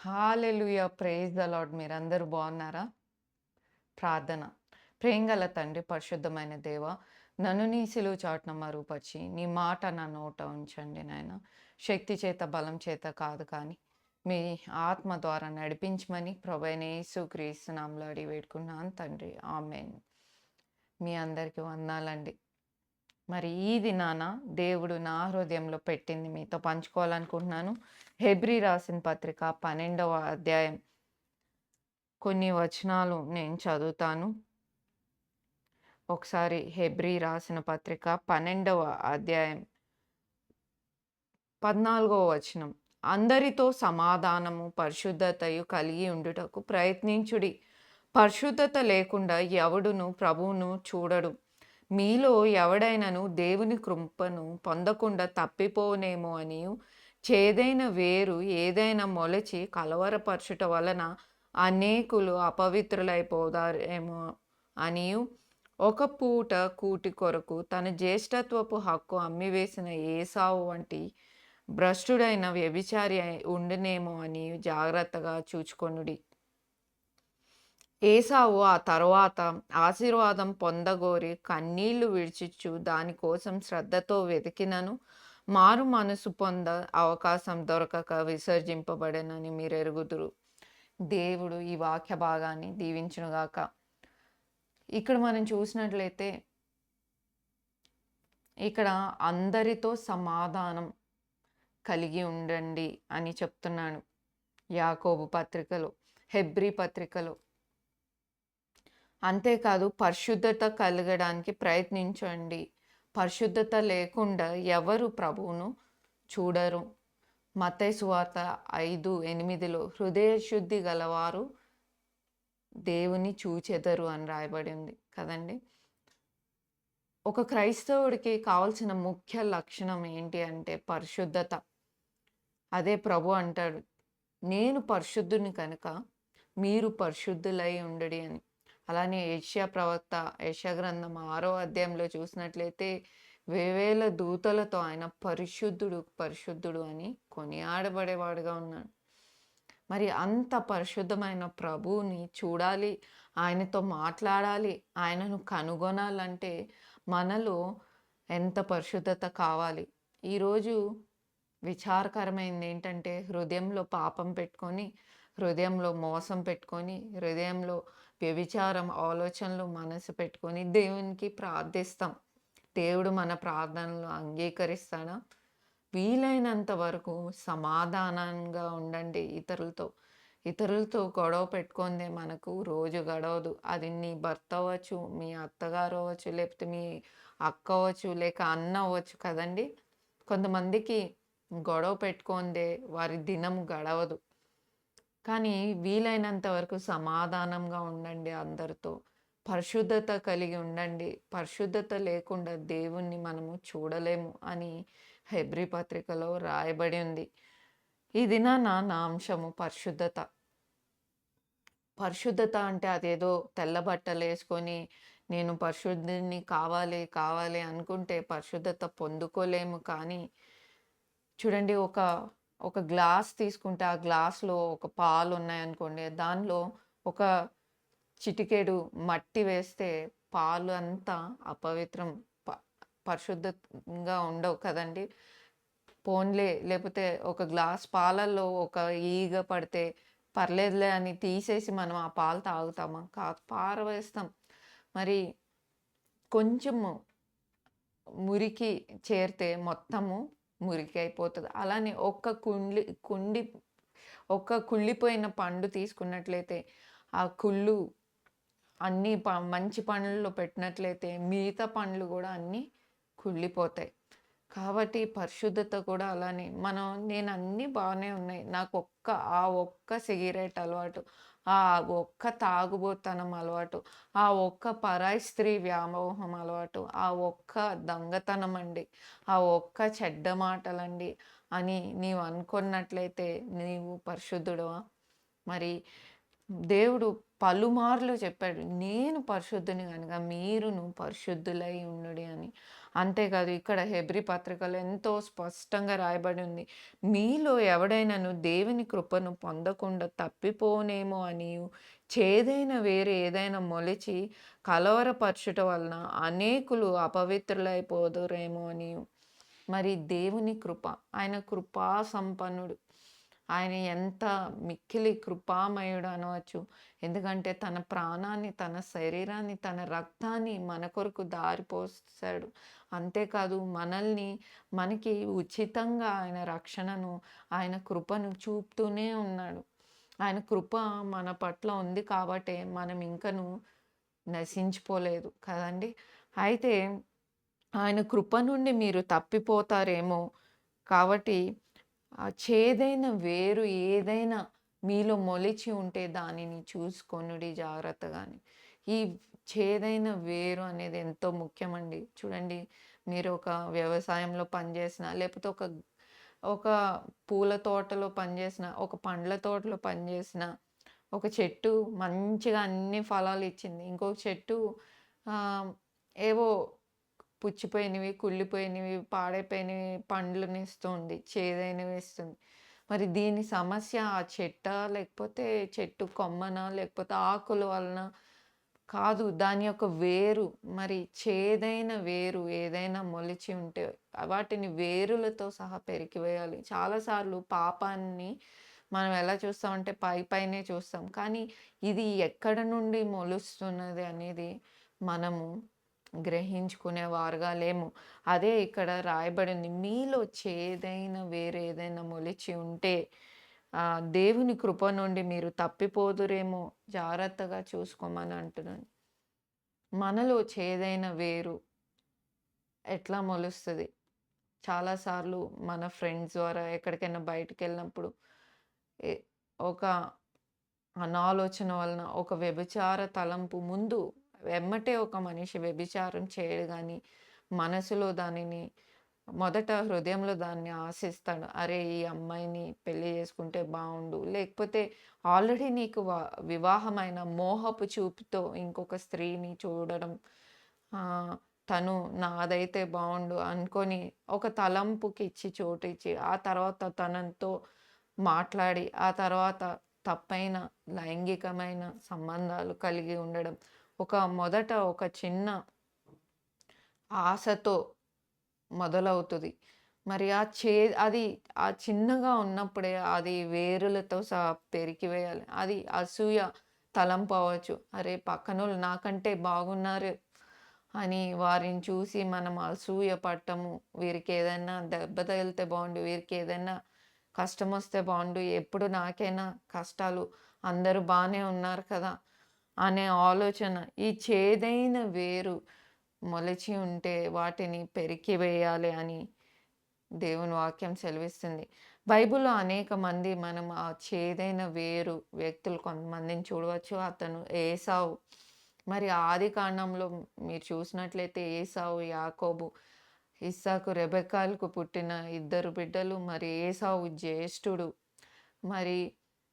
Hallelujah! Praise the lord. మీరందరూ బాగున్నారా? ప్రార్థన. ప్రేమగల తండ్రి, పరిశుద్ధమైన దేవ, నన్ను నీ సిలువ చాటున మరుగుపరిచి, నీ మాట నా నోట ఉంచండి నాయన. శక్తి చేత, బలం చేత కాదు కానీ, మీ ఆత్మ ద్వారా నడిపించమని ప్రభువైన యేసుక్రీస్తు నామములో అడిగి వేడుకున్నాను తండ్రి. ఆమేన్. మీ అందరికీ వందనాలండి. మరి ఈ దినాన దేవుడు నా హృదయంలో పెట్టింది మీతో పంచుకోవాలనుకుంటున్నాను. హెబ్రీ రాసిన పత్రిక 12వ అధ్యాయం కొన్ని వచనాలు నేను చదువుతాను. ఒకసారి హెబ్రీ రాసిన పత్రిక 12వ అధ్యాయం 14వ వచనం. అందరితో సమాధానము, పరిశుద్ధతయు కలిగి ఉండుటకు ప్రయత్నించుడి. పరిశుద్ధత లేకుండా ఎవడును ప్రభువును చూడడు. మీలో ఎవడైనను దేవుని కృపను పొందకుండా తప్పిపోనేమో అనియు, చేదైన వేరు ఏదైనా మొలచి కలవరపరచుట వలన అనేకులు అపవిత్రులైపోతారేమో అనియు, ఒక పూట కూటి కొరకు తన జ్యేష్ఠత్వపు హక్కు అమ్మివేసిన ఏసావు వంటి భ్రష్టుడైన వ్యభిచారి ఉండునేమో అని జాగ్రత్తగా చూచుకొనుడి. ఏసావు ఆ తరువాత ఆశీర్వాదం పొందగోరి కన్నీళ్లు విడిచిచ్చు దానికోసం శ్రద్ధతో వెతికినను మారు మనసు పొంద అవకాశం దొరకక విసర్జింపబడెనని మీరెరుగుదురు. దేవుడు ఈ వాక్య భాగాన్ని దీవించునుగాక. ఇక్కడ మనం చూసినట్లయితే ఇక్కడ అందరితో సమాధానం కలిగి ఉండండి అని చెప్తున్నాడు. యాకోబు పత్రికలో, హెబ్రీ పత్రికలో. అంతేకాదు పరిశుద్ధత కలగడానికి ప్రయత్నించండి. పరిశుద్ధత లేకుండా ఎవరు ప్రభువును చూడరు. మత్తయి సువార్త 5:8 హృదయ శుద్ధి గలవారు దేవుని చూచెదరు అని రాయబడి ఉంది కదండి. ఒక క్రైస్తవుడికి కావాల్సిన ముఖ్య లక్షణం ఏంటి అంటే పరిశుద్ధత. అదే ప్రభు అంటాడు, నేను పరిశుద్ధుని కనుక మీరు పరిశుద్ధులై ఉండుడి అని. అలానే యెషయా ప్రవక్త యెషయా గ్రంథం 6వ అధ్యాయంలో చూసినట్లయితే వేవేల దూతలతో ఆయన పరిశుద్ధుడు పరిశుద్ధుడు అని కొనియాడబడేవాడుగా ఉన్నాడు. మరి అంత పరిశుద్ధమైన ప్రభువుని చూడాలి, ఆయనతో మాట్లాడాలి, ఆయనను కనుగొనాలంటే మనలో ఎంత పరిశుద్ధత కావాలి. ఈరోజు విచారకరమైనది ఏంటంటే హృదయంలో పాపం పెట్టుకొని, హృదయంలో మోసం పెట్టుకొని, హృదయంలో వ్యభిచారం ఆలోచనలు మనసు పెట్టుకొని దేవునికి ప్రార్థిస్తాం. దేవుడు మన ప్రార్థనలు అంగీకరిస్తాడా? వీలైనంత వరకు సమాధానంగా ఉండండి ఇతరులతో. ఇతరులతో గొడవ పెట్టుకుందే మనకు రోజు గడవదు. అది నీ భర్త అవ్వచ్చు, మీ అత్తగారు అవ్వచ్చు, లేకపోతే మీ అక్క అవ్వచ్చు, లేక అన్న అవ్వచ్చు కదండి. కొంతమందికి గొడవ పెట్టుకుందే వారి దినం గడవదు. కానీ వీలైనంత వరకు సమాధానంగా ఉండండి అందరితో. పరిశుద్ధత కలిగి ఉండండి. పరిశుద్ధత లేకుండా దేవుణ్ణి మనము చూడలేము అని హెబ్రీ పత్రికలో రాయబడి ఉంది. ఈ దినాన నా అంశము పరిశుద్ధత. పరిశుద్ధత అంటే అదేదో తెల్ల బట్టలేసుకొని నేను పరిశుద్ధుడిని కావాలి, కావాలి అనుకుంటే పరిశుద్ధత పొందుకోలేము. కానీ చూడండి, ఒక గ్లాస్ తీసుకుంటే ఆ గ్లాస్‌లో ఒక పాలున్నాయనుకోండి. దానిలో ఒక చిటికెడు మట్టి వేస్తే పాలు అంతా అపవిత్రం, ప పరిశుద్ధంగా ఉండవు కదండీ. పోన్లే లేపోతే ఒక గ్లాస్ పాలల్లో ఒక ఈగ పడితే పర్లేదులే అని తీసేసి మనం ఆ పాలు తాగుతామా? కాదు, పారవేస్తాం. మరి కొంచెము మురికి చేరితే మొత్తము మురికి అయిపోతది. అలానే ఒక్క కుళ్ళిపోయిన పండు తీసుకున్నట్లయితే ఆ కుళ్ళు అన్నీ మంచి పండ్లలో పెట్టినట్లయితే మిగతా పండ్లు గూడా అన్నీ కుళ్ళిపోతాయి. కాబట్టి పరిశుద్ధత కూడా అలానే. నేను అన్నీ బానే ఉన్నాయి. ఆ ఒక్క సిగరెట్ అలవాటు, ఆ ఒక్క తాగుబోతనం అలవాటు, ఆ ఒక్క పరాయి స్త్రీ వ్యామోహం అలవాటు, ఆ ఒక్క దొంగతనం అండి, ఆ ఒక్క చెడ్డ మాటలండి అని నీవు అనుకున్నట్లయితే నీవు పరిశుద్ధుడవా? మరి దేవుడు పలుమార్లు చెప్పాడు. నేను పరిశుద్ధుని గనుక మీరును పరిశుద్ధులై ఉండుడి అని. అంతేకాదు ఇక్కడ హెబ్రీ పత్రికలో ఎంతో స్పష్టంగా రాయబడి ఉంది. మీలో ఎవడైనను దేవుని కృపను పొందకుండా తప్పిపోనేమో అనియు, చేదైన వేరు ఏదైనా మొలిచి కలవరపరచుట వలన అనేకులు అపవిత్రులైపోదురేమో అనియు. మరి దేవుని కృప, ఆయన కృపా సంపన్నుడు. ఆయన ఎంత మిక్కిలి కృపామయుడు అనవచ్చు. ఎందుకంటే తన ప్రాణాన్ని, తన శరీరాన్ని, తన రక్తాన్ని మన కొరకు దారిపోసాడు. అంతేకాదు మనకి ఉచితంగా ఆయన రక్షణను, ఆయన కృపను చూపుతూనే ఉన్నాడు. ఆయన కృప మన పట్ల ఉంది కాబట్టే మనం ఇంకను నశించిపోలేదు కదండీ! అయితే ఆయన కృప నుండి మీరు తప్పిపోతారేమో కాబట్టి చేదైన వేరు ఏదైనా మీలో మొలిచి ఉంటే దానిని చూసుకొనుడి జాగ్రత్తగాని. ఈ చేదైన వేరు అనేది ఎంతో ముఖ్యమండి. చూడండి, మీరు ఒక వ్యవసాయంలో పనిచేసినా, లేకపోతే ఒక ఒక పూల తోటలో పనిచేసినా, ఒక పండ్ల తోటలో పనిచేసినా, ఒక చెట్టు మంచిగా అన్ని ఫలాలు ఇచ్చింది. ఇంకొక చెట్టు ఆహ్, ఏవో పుచ్చిపోయినవి, కుళ్ళిపోయినవి, పాడైపోయినవి పండ్లనిస్తుంది. చేదైనవి ఇస్తుంది. మరి దీని సమస్య ఆ చెట్టా? లేకపోతే చెట్టు కొమ్మనా? లేకపోతే ఆకుల వలన? కాదు. దాని యొక్క వేరు. మరి చేదైన వేరు ఏదైనా మొలిచి ఉంటే వాటిని వేరులతో సహా పెరికివేయాలి. చాలా సార్లు పాపాన్ని మనం ఎలా చూస్తామంటే పైనే చూస్తాం. కానీ ఇది ఎక్కడ నుండి మొలుస్తున్నది అనేది మనము గ్రహించుకునేవారుగా లేము. అదే ఇక్కడ రాయబడింది. మీలో చేదైన వేరేదైనా మొలిచి ఉంటే దేవుని కృప నుండి మీరు తప్పిపోదురేమో జాగ్రత్తగా చూసుకోమని అంటున్నాను. మనలో చేదైన వేరు ఎట్లా మొలుస్తది? చాలా సార్లు మన ఫ్రెండ్స్ ద్వారా ఎక్కడికైనా బయటికెళ్ళినప్పుడు ఎ ఒక అనాలోచన వలన, ఒక వ్యభిచార తలంపు ముందు వెమ్మటే ఒక మనిషి వ్యభిచారం చేయడు గానీ, మనసులో దానిని మొదట హృదయంలో దాన్ని ఆశిస్తాడు. అరే! ఈ అమ్మాయిని పెళ్లి చేసుకుంటే బావుండు. లేకపోతే ఆల్రెడీ నీకు వివాహమైన మోహపు చూపుతో ఇంకొక స్త్రీని చూడడం. తను నాదైతే బావుండు అనుకోని ఒక తలంపుకిచ్చి చోటిచ్చి, ఆ తర్వాత తనతో మాట్లాడి, ఆ తర్వాత తప్పైన లైంగికమైన సంబంధాలు కలిగి ఉండడం. మొదట ఒక చిన్న ఆశతో మొదలవుతది. మరి అది చిన్నగా ఉన్నప్పుడే అది వేరులతో సహా పెరికివేయాలి. అది అసూయ తలంపు అవ్వచ్చు. అరే! పక్కనోళ్ళు నాకంటే బాగున్నారు అని వారిని చూసి మనం అసూయ పడటము. వీరికేదైనా దెబ్బ తగిలితే బావుండు, వీరికేదైనా కష్టమొస్తే బావుండు, ఎప్పుడు నాకేనా కష్టాలు, అందరూ బానే ఉన్నారు కదా! అనే ఆలోచన. ఈ చేదైన వేరు మొలచి ఉంటే వాటిని పెరికివేయాలి అని దేవుని వాక్యం సెలవిస్తుంది. బైబిల్‌లో అనేక మంది మనం ఆ చేదైన వేరు వ్యక్తులు కొంతమందిని చూడవచ్చు. అతను ఏసావు. మరి ఆదికాండంలో మీరు చూసినట్లయితే ఏసావు, యాకోబు, ఇస్సాకు, రెబెక్కాలకు పుట్టిన ఇద్దరు బిడ్డలు. మరి ఏసావు జ్యేష్ఠుడు. మరి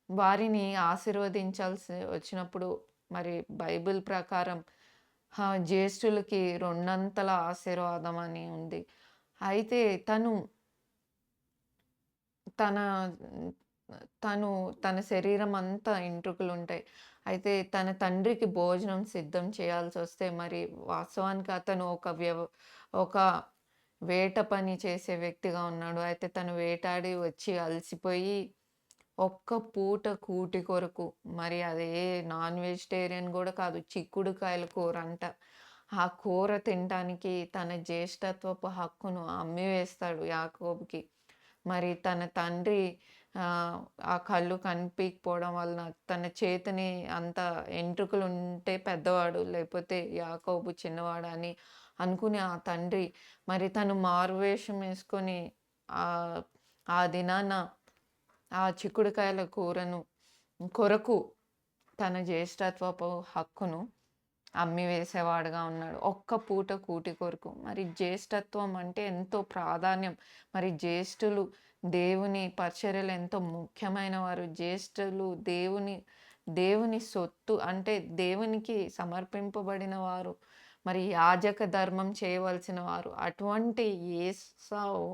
వారిని ఆశీర్వదించాల్సి వచ్చినప్పుడు మరి బైబిల్ ప్రకారం జ్యేష్ఠులకి రెండంతల ఆశీర్వాదం అని ఉంది. అయితే తన తను తన శరీరం అంతా ఎంట్రుకలుంటాయి. అయితే తన తండ్రికి భోజనం సిద్ధం చేయాల్సొస్తే మరి వాస్తవానికి అతను ఒక వేట పని చేసే వ్యక్తిగా ఉన్నాడు. అయితే తను వేటాడి వచ్చి అలసిపోయి ఒక్క పూట కూటి కొరకు, మరి అదే నాన్ వెజిటేరియన్ గూడా కాదు, చిక్కుడుకాయల కూరంట. ఆ కూర తినటానికి తన జ్యేష్ఠత్వపు హక్కును అమ్మివేస్తాడు యాకోబుకి. మరి తన తండ్రి ఆ కళ్ళు కనిపీయకపోవడం వలన తన చేతిని అంత ఎంట్రుకలుంటే పెద్దవాడు, లేకపోతే యాకోబు చిన్నవాడని అనుకుని ఆ తండ్రి మరి తను మారువేషం యేసుకొని ఆహ్, ఆ దినాన ఆ చిక్కుడుకాయల కొరకు తన జ్యేష్ఠత్వపు హక్కును అమ్మివేసేవాడుగా ఉన్నాడు. ఒక్క పూట కూటి కొరకు. మరి జ్యేష్ఠత్వం అంటే ఎంతో ప్రాధాన్యం. మరి జ్యేష్ఠులు దేవుని పరిచర్యలో ఎంతో ముఖ్యమైన వారు. జ్యేష్ఠులు దేవుని దేవుని సొత్తు అంటే దేవునికి సమర్పింపబడిన వారు, మరి యాజక ధర్మం చేయవలసిన వారు. అటువంటి ఏసావు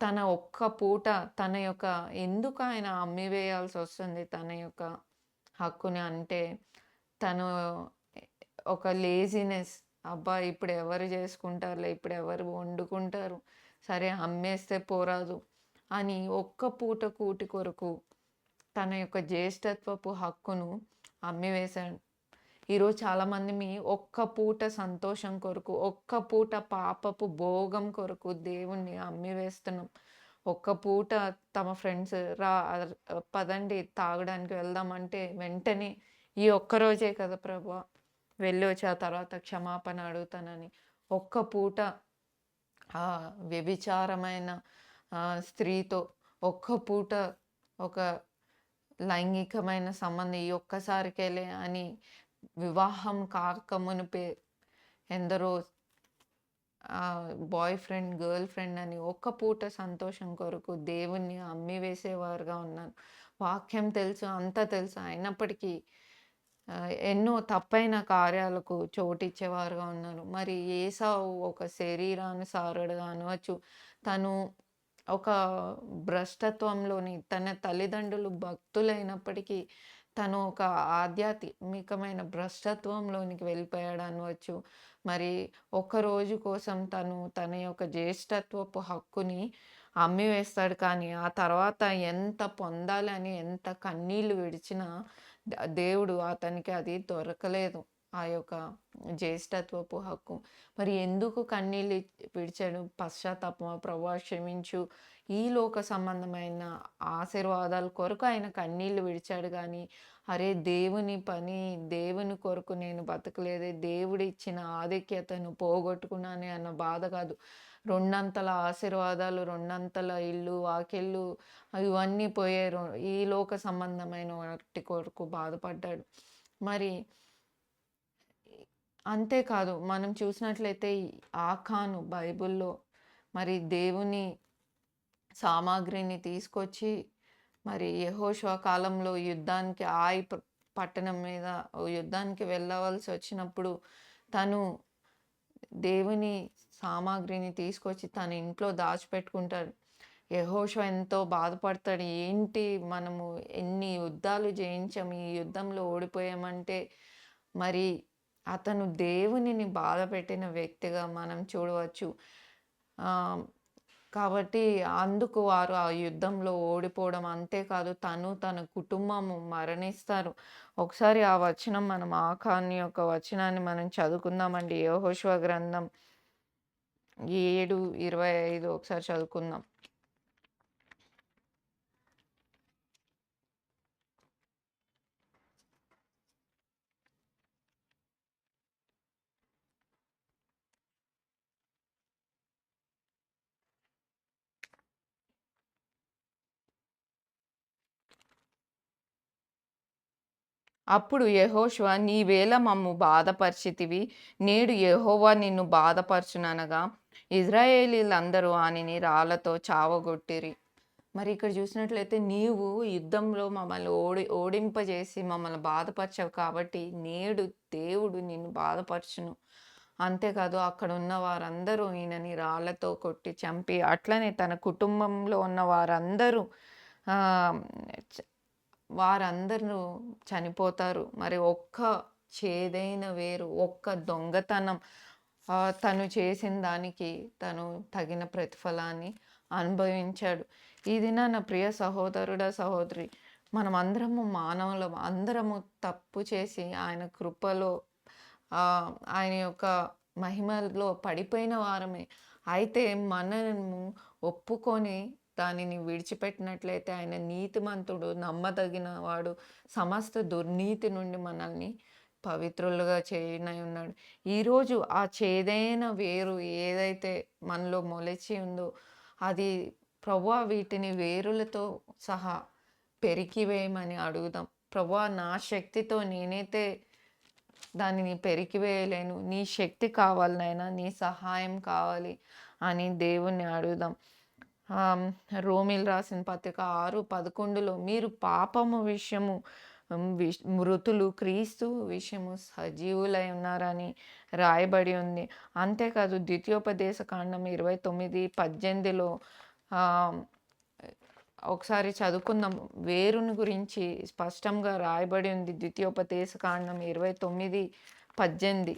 తన ఒక్క పూట తన యొక్క ఎందుకు ఆయన అమ్మివేయాల్సొస్తుంది తన యొక్క హక్కుని అంటే, తను ఒక లేజినెస్. అబ్బా! ఇప్పుడు ఎవరు జేసుకుంటారులే, ఇప్పుడు ఎవరు వండుకుంటారు, సరే అమ్మేస్తే పోరాదు అని ఒక్క పూట కూటి కొరకు తన యొక్క జ్యేష్ఠత్వపు హక్కును అమ్మివేశాడు. ఈరోజు చాలామంది ఒక్క పూట సంతోషం కొరకు, ఒక్క పూట పాపపు భోగం కొరకు దేవుణ్ణి అమ్మివేస్తున్నాం. ఒక్క పూట తమ ఫ్రెండ్స్ పదండి తాగడానికి వెళ్దామంటే వెంటనే ఈ ఒక్కరోజే కదా ప్రభువా! వెళ్ళొచ్చి ఆ తర్వాత క్షమాపణ అడుగుతానని ఒక్క పూట వ్యభిచారమైన స్త్రీతో ఒక్క పూట ఒక లైంగికమైన సంబంధం ఈ ఒక్కసారికేలే అని వివాహం కాకమునుపే ఎందరో బాయ్ ఫ్రెండ్, గర్ల్ ఫ్రెండ్ అని ఒక్క పూట సంతోషం కొరకు దేవుణ్ణి అమ్మివేసేవారుగా ఉన్నారు. వాక్యం తెలుసు, అంతా తెలుసు. అయినప్పటికీ ఎన్నో తప్పైన కార్యాలకు చోటిచ్చేవారుగా ఉన్నారు. మరి ఏసావు ఒక శరీరానుసారుడుగా అనవచ్చు. తను ఒక భ్రష్టత్వంలోని తన తల్లిదండ్రులు భక్తులైనప్పటికీ తను ఒక ఆధ్యాత్మికమైన భ్రష్టత్వంలోనికి వెళ్ళిపోయాడు అనవచ్చు. మరి ఒక్కరోజు కోసం తను తన యొక్క జ్యేష్ఠత్వపు హక్కుని అమ్మివేస్తాడు. కానీ ఆ తర్వాత ఎంత పొందాలని ఎంత కన్నీళ్లు విడిచినా దేవుడు అతనికి అది దొరకలేదు. ఆ యొక్క జ్యేష్ఠత్వపు హక్కు. మరి ఎందుకు కన్నీళ్ళు విడిచాడు? పశ్చాత్తాపమా ప్రభువా క్షమించు. ఈ లోక సంబంధమైన ఆశీర్వాదాల కొరకు ఆయన కన్నీళ్లు విడిచాడు గానీ, అరే దేవుని పని, దేవుని కొరకు నేను బతకలేదే, దేవుడిచ్చిన ఆధిక్యతను పోగొట్టుకున్నానే అన్న బాధ కాదు. రెండంతల ఆశీర్వాదాలు, రెండంతల ఇల్లు, వాకిళ్ళు ఇవన్నీ పోయాయి. ఈ లోక సంబంధమైన వాటి కొరకు బాధపడ్డాడు. మరి అంతేకాదు మనం చూసినట్లయితే ఆకాను బైబిల్‌లో మరి దేవుని సామాగ్రిని తీసుకొచ్చి మరి యెహోషువ కాలంలో యుద్ధానికి పట్టణం మీద యుద్ధానికి వెళ్ళవలసి వచ్చినప్పుడు తను దేవుని సామాగ్రిని తీసుకొచ్చి తన ఇంట్లో దాచిపెట్టుకుంటాడు. యెహోషువ ఎంతో బాధపడతాడు. ఏంటి మనము ఎన్ని యుద్ధాలు జయించాం, ఈ యుద్ధంలో ఓడిపోయామంటే మరి అతను దేవునిని బాధపెట్టిన వ్యక్తిగా మనం చూడవచ్చు. కాబట్టి అందుకు వారు ఆ యుద్ధంలో ఓడిపోవడం, అంతేకాదు తను తన కుటుంబము మరణిస్తారు. ఒకసారి ఆ వచనం మనం ఆకాను యొక్క వచనాన్ని మనం చదువుకుందామండి. యెహోషువ గ్రంథం 7:25 ఒకసారి చదువుకుందాం. అప్పుడు యెహోషువ నీవేళ మమ్ము బాధపరిచితివి, నేడు యెహోవా నిన్ను బాధపరచుననగా ఇశ్రాయేలీయులందరూ వానిని రాళ్లతో చావగొట్టిరి. మరి ఇక్కడ చూసినట్లయితే నీవు యుద్ధంలో మమ్మల్ని ఓడింపజేసి మమ్మల్ని బాధపరిచావు కాబట్టి నేడు దేవుడు నిన్ను బాధపరచును. అంతేకాదు అక్కడ ఉన్న వారందరూ ఈయనని రాళ్లతో కొట్టి చంపి అట్లనే తన కుటుంబంలో ఉన్న వారందరూ వారందరూ చనిపోతారు. మరి ఒక్క చేదైన వేరు, ఒక్క దొంగతనం తను చేసిన దానికి తను తగిన ప్రతిఫలాన్ని అనుభవించాడు. ఈ దినాన ప్రియ సహోదరుడా, సహోదరి, మనమందరము మానవులం. అందరము తప్పు చేసి ఆయన కృపలో ఆయన యొక్క మహిమలో పడిపోయిన వారమే. అయితే మనము ఒప్పుకొని దానిని విడిచిపెట్టినట్లయితే ఆయన నీతిమంతుడు, నమ్మదగిన వాడు, సమస్త దుర్నీతి నుండి మనల్ని పవిత్రులుగా చేయనై ఉన్నాడు. ఈరోజు ఆ చేదైన వేరు ఏదైతే మనలో మొలిచి ఉందో అది ప్రభువా వీటిని వేరులతో సహా పెరికివేయమని అడుగుదాం. ప్రభువా నా శక్తితో నేనైతే దానిని పెరికివేయలేను, నీ శక్తి కావాలి నాయనా, నీ సహాయం కావాలి అని దేవుణ్ణి అడుగుదాం. రోమీలు రాసిన పత్రిక 6:11 మీరు పాపము విషయము మృతులు క్రీస్తు విషయము సజీవులై ఉన్నారని రాయబడి ఉంది. అంతేకాదు ద్వితీయోపదేశ కాండం 29:18లో ఆహ్, ఒకసారి చదువుకుందాం. వేరుని గురించి స్పష్టంగా రాయబడి ఉంది. ద్వితీయోపదేశ కాండం 29:18,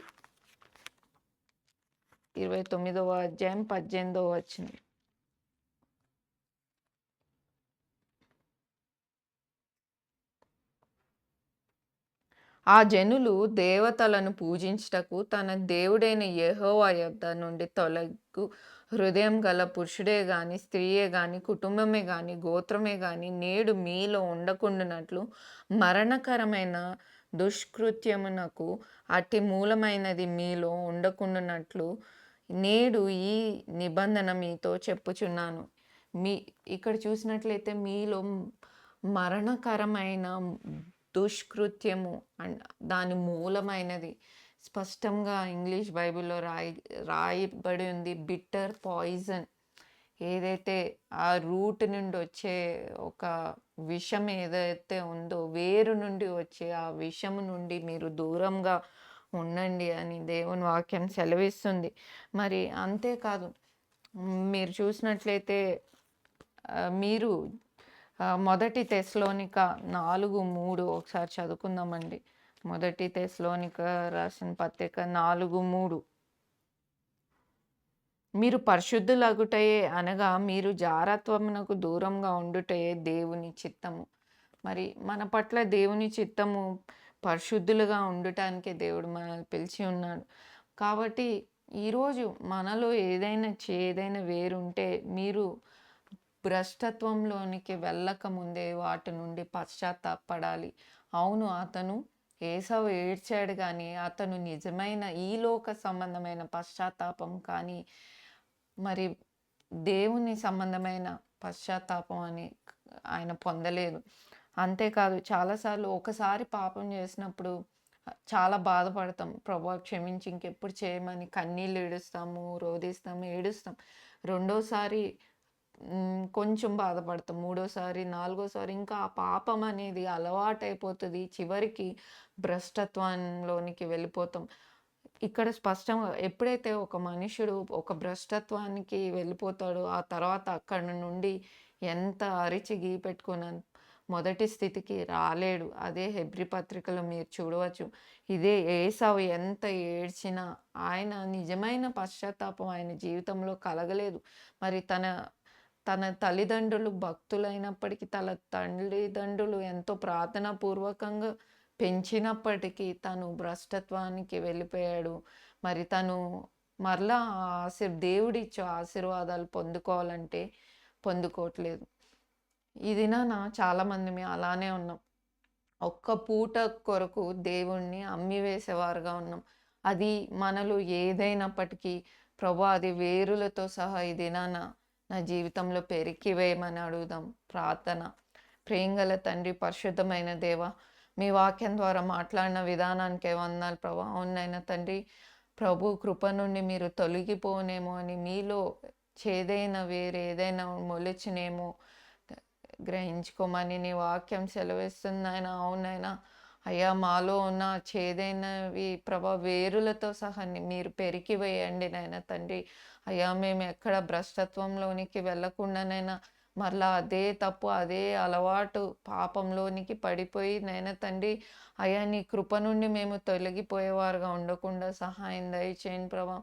29వ అధ్యాయం 18వ వచనం. ఆ జనులు దేవతలను పూజించుటకు తన దేవుడైన యెహోవా యొద్ద నుండి తొలగు హృదయం గల పురుషుడే గాని, స్త్రీయే గాని, కుటుంబమే గాని, గోత్రమే గాని నేడు మీలో ఉండకుండునట్లు మరణకరమైన దుష్కృత్యమునకు అట్టి మూలమైనది మీలో ఉండకుండునట్లు నేడు ఈ నిబంధన మీతో చెప్పుచున్నాను. మీ ఇక్కడ చూసినట్లయితే మీలో మరణకరమైన దుష్కృత్యము అండ్ దాని మూలమైనది స్పష్టంగా ఇంగ్లీష్ బైబిల్‌లో రాయబడి ఉంది. Bitter poison. ఏదైతే ఆ రూట్ నుండి వచ్చే ఒక విషం ఏదైతే ఉందో, వేరు నుండి వచ్చే ఆ విషము నుండి మీరు దూరంగా ఉండండి అని దేవుని వాక్యం సెలవిస్తుంది. మరి అంతేకాదు మీరు చూసినట్లయితే మీరు మొదటి తెస్సలోనిక 4:3 ఒకసారి చదువుకుందామండి. మొదటి తెస్సలోనిక రాసిన పత్రిక 4:3. మీరు పరిశుద్ధులగుటయే అనగా మీరు జారత్వమునకు దూరంగా ఉండుటయే దేవుని చిత్తము. మరి మన పట్ల దేవుని చిత్తము పరిశుద్ధులుగా ఉండటానికే దేవుడు మనల్ని పిలిచి ఉన్నాడు. కాబట్టి ఈరోజు మనలో ఏదైనా వేరుంటే మీరు భ్రష్టత్వంలోనికి వెళ్ళకముందే వాటి నుండి పశ్చాత్తాపపడాలి. అవును, అతను ఏసావు ఏడ్చాడు గానీ, అతను నిజమైన ఈ లోక సంబంధమైన పశ్చాత్తాపం కానీ, మరి దేవుని సంబంధమైన పశ్చాత్తాపం అని ఆయన పొందలేదు. అంతేకాదు చాలాసార్లు ఒకసారి పాపం చేసినప్పుడు చాలా బాధపడతాం. ప్రభువా క్షమించి ఇంకెప్పుడు చేయమని కన్నీళ్ళు ఏడుస్తాము, రోదిస్తాము, ఏడుస్తాం. రెండోసారి కొంచెం బాధపడతాం. మూడోసారి, నాలుగోసారి ఇంకా ఆ పాపం అనేది అలవాటైపోతది. చివరికి భ్రష్టత్వంలోనికి వెళ్ళిపోతాం. ఇక్కడ స్పష్టంగా ఎప్పుడైతే ఒక మనుషుడు ఒక భ్రష్టత్వానికి వెళ్ళిపోతాడో, ఆ తర్వాత అక్కడి నుండి ఎంత అరిచి గీపెట్టుకున్న మొదటి స్థితికి రాలేడు. అదే హెబ్రీ పత్రికలో మీరు చూడవచ్చు. ఇదే ఏసావు ఎంత ఏడ్చినా ఆయన నిజమైన పశ్చాత్తాపం ఆయన జీవితంలో కలగలేదు. మరి తన తల్లిదండ్రులు భక్తులైనప్పటికీ, తన తల్లిదండ్రులు ఎంతో ప్రార్థనా పూర్వకంగా పెంచినప్పటికీ తను భ్రష్టత్వానికి వెళ్ళిపోయాడు. మరి తను మరలా దేవుడిచ్చే ఆశీర్వాదాలు పొందుకోవాలంటే పొందుకోవట్లేదు. ఈ దినాన చాలామంది అలానే ఉన్నాం. ఒక్క పూట కొరకు దేవుణ్ణి అమ్మివేసేవారుగా ఉన్నాం. అది మనలో ఏదైనప్పటికీ ప్రభువా అది వేరులతో సహా ఈ దినాన నా జీవితంలో పెరికివేయమని అడుగుదాం. ప్రార్థన. ప్రేమగల తండ్రి, పరిశుద్ధమైన దేవ, మీ వాక్యం ద్వారా మాట్లాడిన విధానానికే వందనాలు ప్రభువా. అవునైనా తండ్రి, ప్రభు కృప నుండి మీరు తొలగిపోనేమో అని, మీలో చేదైన వేరేదైనా మొలిచినేమో గ్రహించుకోమని నీ వాక్యం సెలవిస్తుంది నాయన. అవునైనా అయ్యా, మాలో ఉన్న చేదైనవి ప్రభా వేరులతో సహా మీరు పెరికివేయండి నాయన తండ్రి. అయ్యా, మేము ఎక్కడ భ్రష్టత్వంలోనికి వెళ్ళకుండానైనా మరలా అదే తప్పు, అదే అలవాటు పాపంలోనికి పడిపోయి నైనా తండ్రి, అయ్యా నీ కృప నుండి మేము తొలగిపోయేవారుగా ఉండకుండా సహాయం దయచేయండి ప్రభా.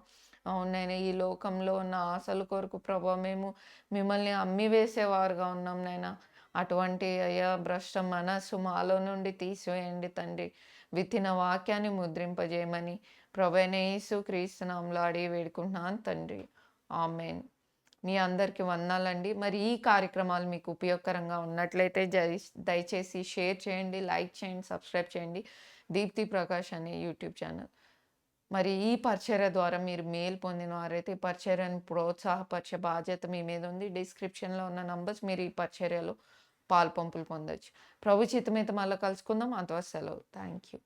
అవునైనా ఈ లోకంలో ఉన్న ఆశల కొరకు ప్రభా మేము మిమ్మల్ని అమ్మివేసేవారుగా ఉన్నాం నైనా. అటువంటి అయ్యా భ్రష్ట మనస్సు మాలో నుండి తీసివేయండి తండ్రి. విత్తిన వాక్యాన్ని ముద్రింపజేయమని ప్రభువైన యేసుక్రీస్తు నామములో అడిగి వేడుకుంటున్నాను తండ్రి. ఆమేన్. మీ అందరికీ వందనాలండి. మరి ఈ కార్యక్రమాలు మీకు ఉపయోగకరంగా ఉన్నట్లయితే దయచేసి షేర్ చేయండి, లైక్ చేయండి, సబ్స్క్రైబ్ చేయండి. దీప్తి ప్రకాష్ అనే యూట్యూబ్ ఛానల్. మరి ఈ పరిచర్య ద్వారా మీరు మేలు పొందిన వారైతే ఈ పరిచర్యను ప్రోత్సాహపరిచే బాధ్యత మీ మీద ఉంది. డిస్క్రిప్షన్‌లో ఉన్న నంబర్స్, మీరు ఈ పరిచర్యలో పాలుపంపులు పొందొచ్చు. ప్రభు చిత్తమైతే మళ్ళా కలుసుకుందాం. అంతవరకు సెలవు. Thank you.